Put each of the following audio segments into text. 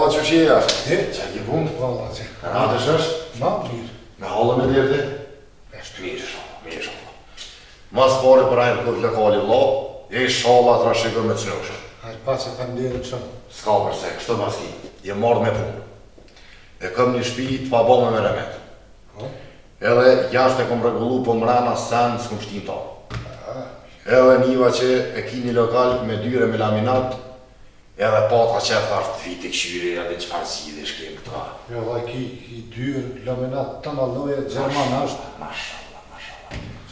valla që shjeja. Që ki pun? Valla që. Na të shësh? Ma, mirë. Me halë me derdi? Mirë sholla. Mas pare për ajrë këtë lokali vlo, e sholla të rashikër me të shnoshë. Hajë pa që të ndirë të shumë. Ska përse, kështë maski, je marrë me punë. E këm një shpi të pa bo me meremet. Edhe jashtë e kom regullu për mrena sen s'kom shtim ta. Edhe njiva që e ki një lokal me dyre me laminat, edhe pata që e thashtë viti këshyri, edhe që farësi dhe shkem këta. Jo, dhe ki dyrë, laminat të në loje, Gjerman është. Mashallah.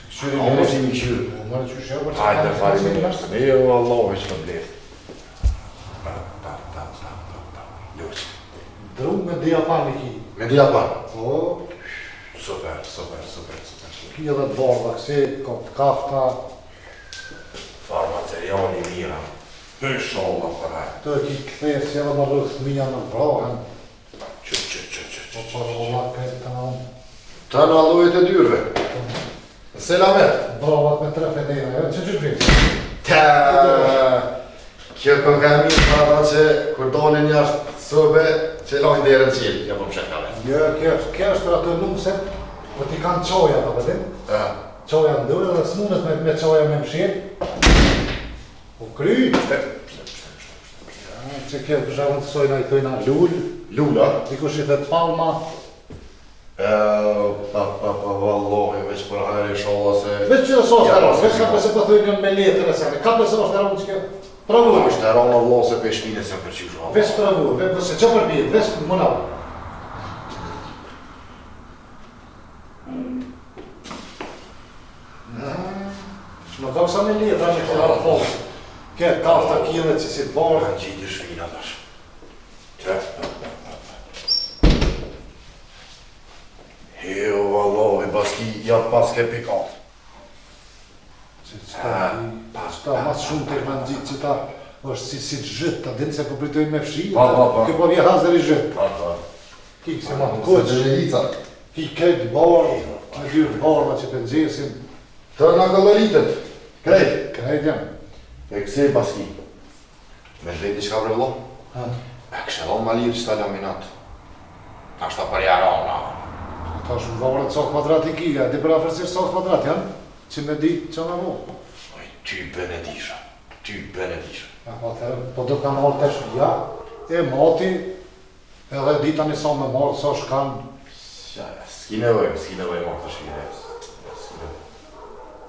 Këshyri A unë si një këshyri. Mërë që shë për që Hajde dhe fari me njërës. Jo, Allah, veç në blefë. Ljoqë. Dru me diapan i ki. Me diapan? O, Super. ki edhe të bardha, kësi, ka të kafta. Farë materiali mira. Hysholla përaj. Të ki këthejë si edhe më rrëth mija në vrahen. Që. Po parë vëllat këtë të në unë. Ta në allojët e dyrve. Selamet. Bravat me 3 federa, jo? Që shkrimë? Ta. Kjo kokami para që kur dolin jashtë sobe, që lojnë dhe në qilë. Ja po më shekave. Jo, kjo është për atë numëset, po ti kanë qoja të vëdim. Qoja në dure dhe s'munët me qoja me mshirë. Po kry. Që kjo për shavën të sojna i thojna lull. Lula? Dikush i thët palma. Vallohi, veç për hajri sholla se... Veç që është eronë, veç ka përse për thujnë me letër e sene. Ka përse është eronë që kjo pravur. është eronë vlo se për shpine se për qysh valla. Veç pravur, veç që përbjit, veç mënav. Shmë ka kësa me letër, në këra fosë. Këtë kafta kile që si të barë. Ka gjitë shvina tash. Që? Jo, vallohi, baski, ja pas ke pikant. Ta mas shumë të kanë gjitë që ta është si të zhëtë, ta dinë se po pritojnë me fshi, Pa. kjo po vje hazër i zhëtë. Ki këse ma të koqë, ki këtë barë, me dyrë barëma që të nëgjesin. Të nga gëllëritet, krejt. Krejt jam. E këse baski. Me zhveti shka vrevlo? E kështë edhe ma lirë që ta laminat. Ta shta për jarona. Ta shumë varët sa kvadrat i kija, di për afërsisht sa kvadrat janë, që me di që në mu. Ty benedisha. Po do ka marrë të shpia, e mati, edhe dita një sa me marrë, sa shkanë. S'ki nevoj marrë të shpire.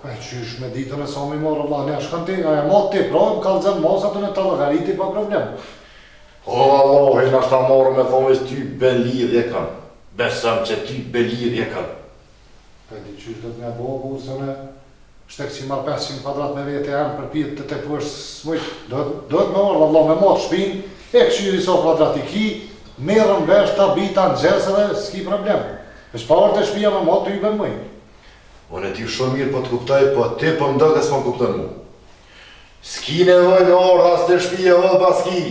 E qysh me ditën e sa me marrë, Allah, ne shkanë ti, e matë ti, pra, më kalë zënë masat të në të logariti pa problem. O, Allah, në ashta marrë me thomis ty ben lidhje kanë. Besëm që ty ben lidhje kanë. Pe di qysh do të me bo, bursën e shtek që marrë 500 kvadrat me vete janë për pjetë të të përshë smujt. Do të me marrë, Allah, me matë shpinë, e këshyri sa kvadrat i ki, merën vesh, ta bita në gjesëve, s'ki problem. E shparë të shpia me matë të i ben mëjnë. Unë e ty shumë mirë po të kuptoj, po ti po më do kësë më kuptën mu. S'ki nevoj me orë as të shpije vëllë baski,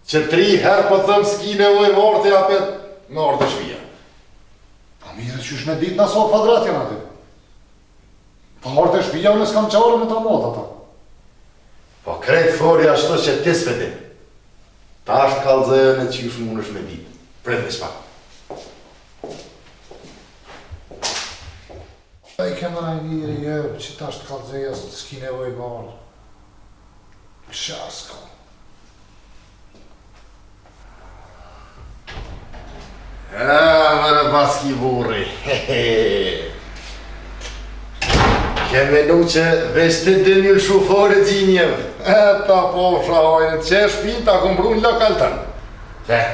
që 3 herë po thëmë s'ki nevoj me orë të japet me orë të shpije. Pa mire qysh me ditë në sa kvadrat janë aty. Pa orë të shpija unë s'kam qarë me ta matë ata. Po krejtë fori ashtu që ti s'vedim. Ta është kalëzëjën e qysh mund është me ditë. Pret me shpak. I kema në njëri jërë që ta është kalëzëja s'ki nevoj marë. Kësha s'ka. Mërë baski burri. Ke menu që veç të dënjë shufore gjinjev. Ta po shahojnë që shpin ta kompru në lokal tënë. Që?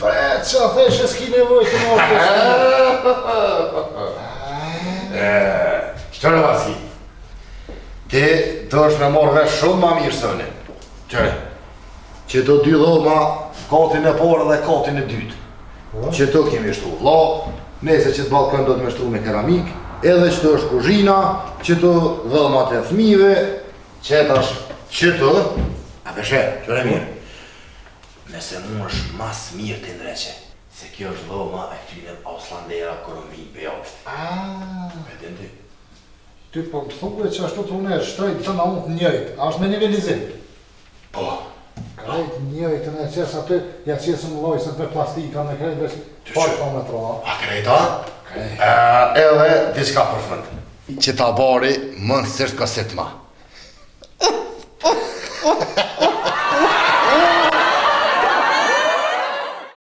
Bre, që a theshe s'ki nevoj të marë të shpia. Qëre baski? Ti do është me morë vesh shumë ma mirë sëne. Qëre? Që do 2 dhoma, katin e porë dhe katin e dytë. Që të kemi shtru vla, nese që të balkon do të me shtru me keramik, edhe që të është kuzhina, që të dhëlmat e fëmive, që të është që të... A peshe, qëre mirë. Nëse mu është mas mirë të ndreqe, se kjo është dhoma e këtyne Auslandera Korombi për jashtë. E të ndi? Ty po më thuke që ashtu të une shtrejt të na unë të njëjtë, a është me nivelizim? Po. Krejt njëjtë. njëri të në qesë aty, ja qesën lojësën për plastika në krejt, veç parë pa me troa. A krejta? Edhe diçka për fund. Që ta bari, mënë sërtë kaset ma.